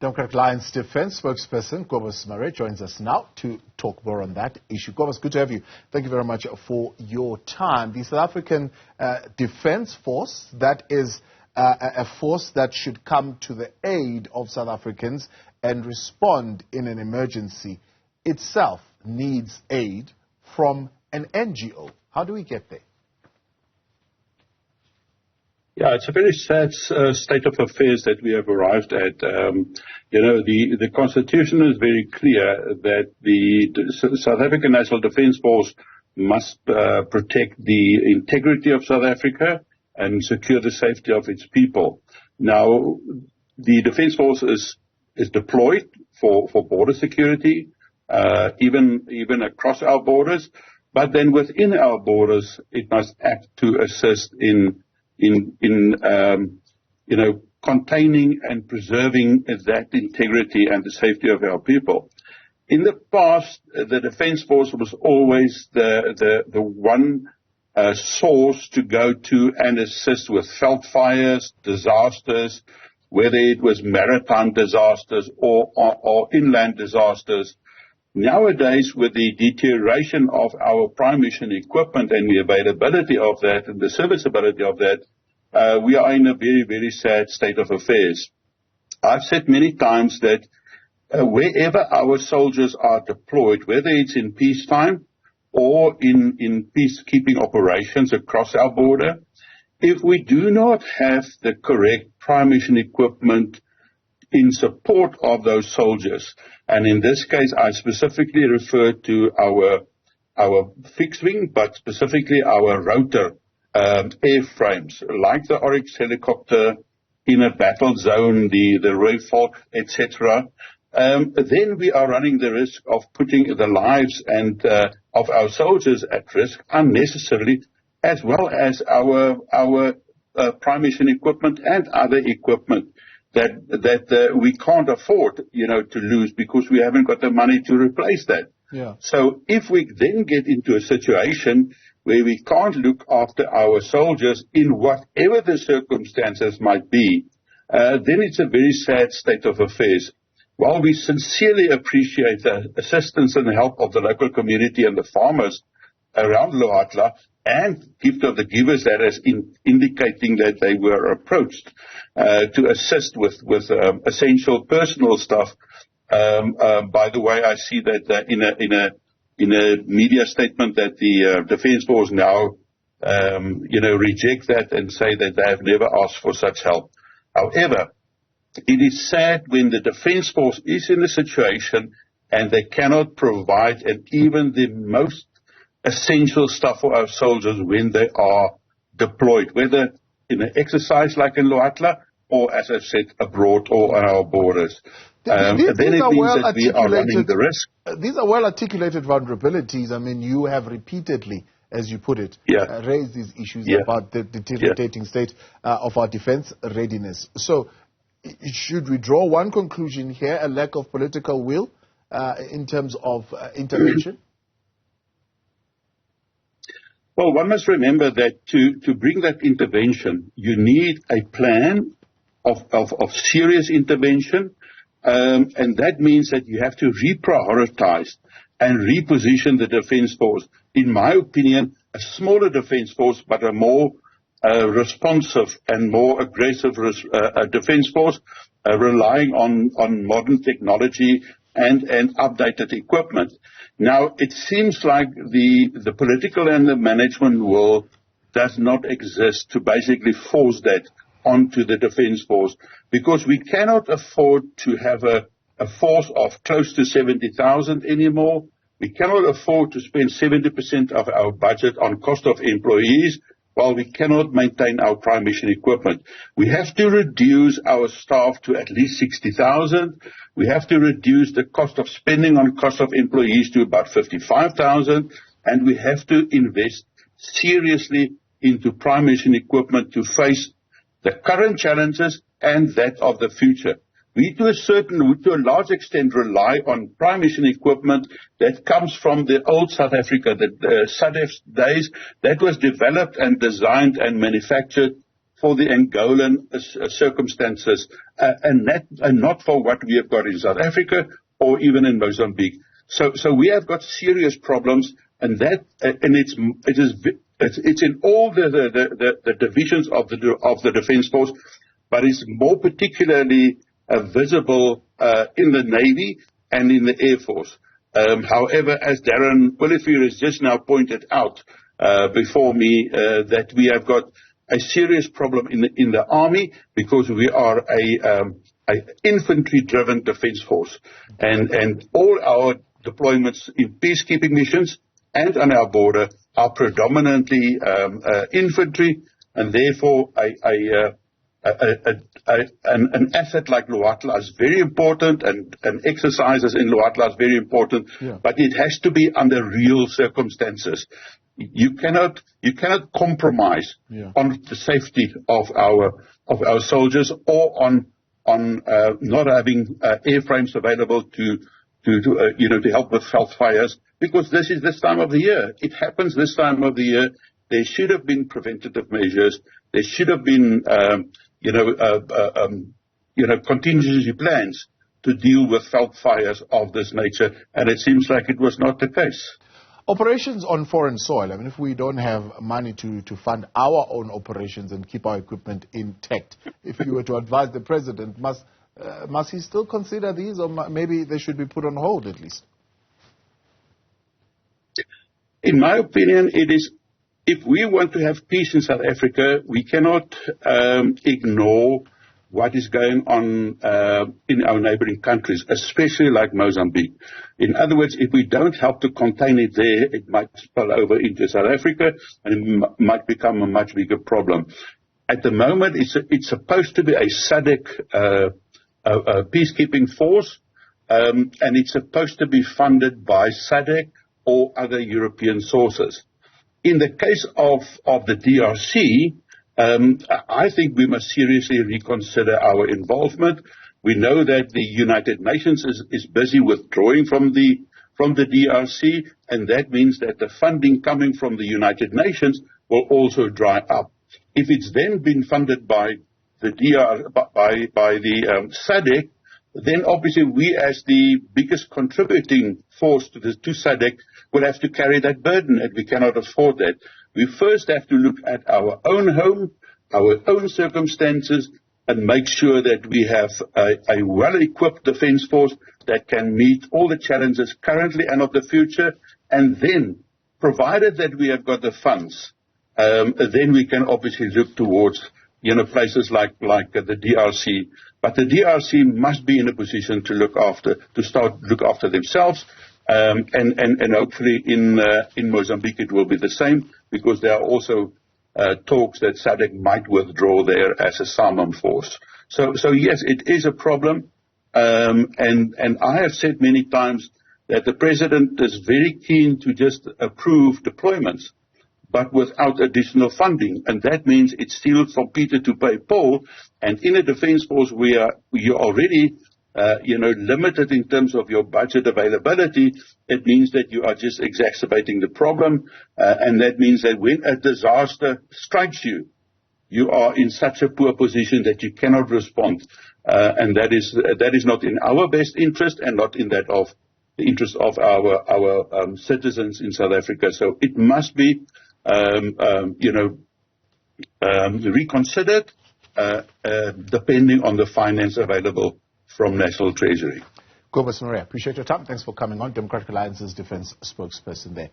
Democratic Alliance Defence spokesperson Kobus Marais joins us now to talk more on that issue. Kobus, good to have you. Thank you very much for your time. The South African Defence Force, that is a force that should come to the aid of South Africans and respond in an emergency, itself needs aid from an NGO. How do we get there? Yeah, it's a very sad state of affairs that we have arrived at. The Constitution is very clear that the South African National Defence Force must protect the integrity of South Africa and secure the safety of its people. Now, the Defence Force is deployed for border security, even across our borders, but then within our borders, it must act to assist in containing and preserving that integrity and the safety of our people. In the past, the Defence Force was always the one source to go to and assist with veld fires, disasters, whether it was maritime disasters or inland disasters. Nowadays, with the deterioration of our prime mission equipment and the availability of that and the serviceability of that, we are in a very, very sad state of affairs. I've said many times that wherever our soldiers are deployed, whether it's in peacetime or in peacekeeping operations across our border, if we do not have the correct prime mission equipment in support of those soldiers, and in this case, I specifically refer to our fixed wing, but specifically our rotor airframes, like the Oryx helicopter in a battle zone, the Rooivalk, etc. Then we are running the risk of putting the lives and of our soldiers at risk unnecessarily, as well as our prime mission equipment and other equipment that we can't afford, to lose because we haven't got the money to replace that. Yeah. So if we then get into a situation where we can't look after our soldiers in whatever the circumstances might be, then it's a very sad state of affairs. While we sincerely appreciate the assistance and help of the local community and the farmers around Loatla, and gift of the givers, that is indicating that they were approached to assist with essential personal stuff. By the way, I see that in a media statement that the Defence Force now reject that and say that they have never asked for such help. However, it is sad when the Defence Force is in a situation and they cannot provide and even the most essential stuff for our soldiers when they are deployed, whether in an exercise like in Loatla or, as I've said, abroad or on our borders. Then it means that we are running the risk. These are well-articulated vulnerabilities. I mean, you have repeatedly, as you put it, raised these issues about the deteriorating state of our defense readiness. So should we draw one conclusion here, a lack of political will in terms of intervention? Well, one must remember that to bring that intervention, you need a plan of serious intervention, and that means that you have to reprioritize and reposition the Defence Force. In my opinion, a smaller Defence Force, but a more responsive and more aggressive Defence Force, relying on modern technology and updated equipment. Now, it seems like the political and the management will does not exist to basically force that onto the Defence Force, because we cannot afford to have a force of close to 70,000 anymore. We cannot afford to spend 70% of our budget on cost of employees while we cannot maintain our prime mission equipment. We have to reduce our staff to at least 60,000. We have to reduce the cost of spending on cost of employees to about 55,000. And we have to invest seriously into prime mission equipment to face the current challenges and that of the future. We, to a large extent, rely on prime mission equipment that comes from the old South Africa, the SANDF days, that was developed and designed and manufactured for the Angolan circumstances, and not for what we have got in South Africa or even in Mozambique. So we have got serious problems, and it's in all the divisions of the Defence Force, but it's more particularly visible in the Navy and in the Air Force. However, as Darren Olivier has just now pointed out before me, that we have got a serious problem in the Army, because we are a infantry-driven defence force, and all our deployments in peacekeeping missions and on our border are predominantly infantry, and therefore an asset like Luatla is very important, and exercises in Luatla is very important, but it has to be under real circumstances. You cannot compromise on the safety of our soldiers, or on not having airframes available to help with veld fires, because this is this time of the year. It happens this time of the year. There should have been preventative measures. There should have been contingency plans to deal with veld fires of this nature, and it seems like it was not the case. Operations on foreign soil. I mean, if we don't have money to fund our own operations and keep our equipment intact, if you were to advise the president, must he still consider these, or maybe they should be put on hold at least? In my opinion, it is, if we want to have peace in South Africa, we cannot ignore what is going on in our neighboring countries, especially like Mozambique. In other words, if we don't help to contain it there, it might spill over into South Africa, and it might become a much bigger problem. At the moment, it's supposed to be a SADC peacekeeping force, and it's supposed to be funded by SADC or other European sources. In the case of the DRC, I think we must seriously reconsider our involvement. We know that the United Nations is busy withdrawing from the DRC, and that means that the funding coming from the United Nations will also dry up. If it's then been funded by the SADC, then obviously we, as the biggest contributing force to SADC, will have to carry that burden, and we cannot afford that. We first have to look at our own home, our own circumstances, and make sure that we have a well-equipped defence force that can meet all the challenges currently and of the future. And then, provided that we have got the funds, then we can obviously look towards places like the DRC. But the DRC must be in a position to look after themselves. And hopefully in Mozambique it will be the same, because there are also talks that SADC might withdraw there as a summon force. So yes, it is a problem, and I have said many times that the president is very keen to just approve deployments, but without additional funding, and that means it's still from Peter to pay Paul. And in a defence force, you're already limited in terms of your budget availability. It means that you are just exacerbating the problem, and that means that when a disaster strikes you, you are in such a poor position that you cannot respond, and that is not in our best interest, and not in that of the interest of our citizens in South Africa. So it must be reconsidered, depending on the finance available from National Treasury. Kobus Marais, appreciate your time. Thanks for coming on. Democratic Alliance's defense spokesperson there.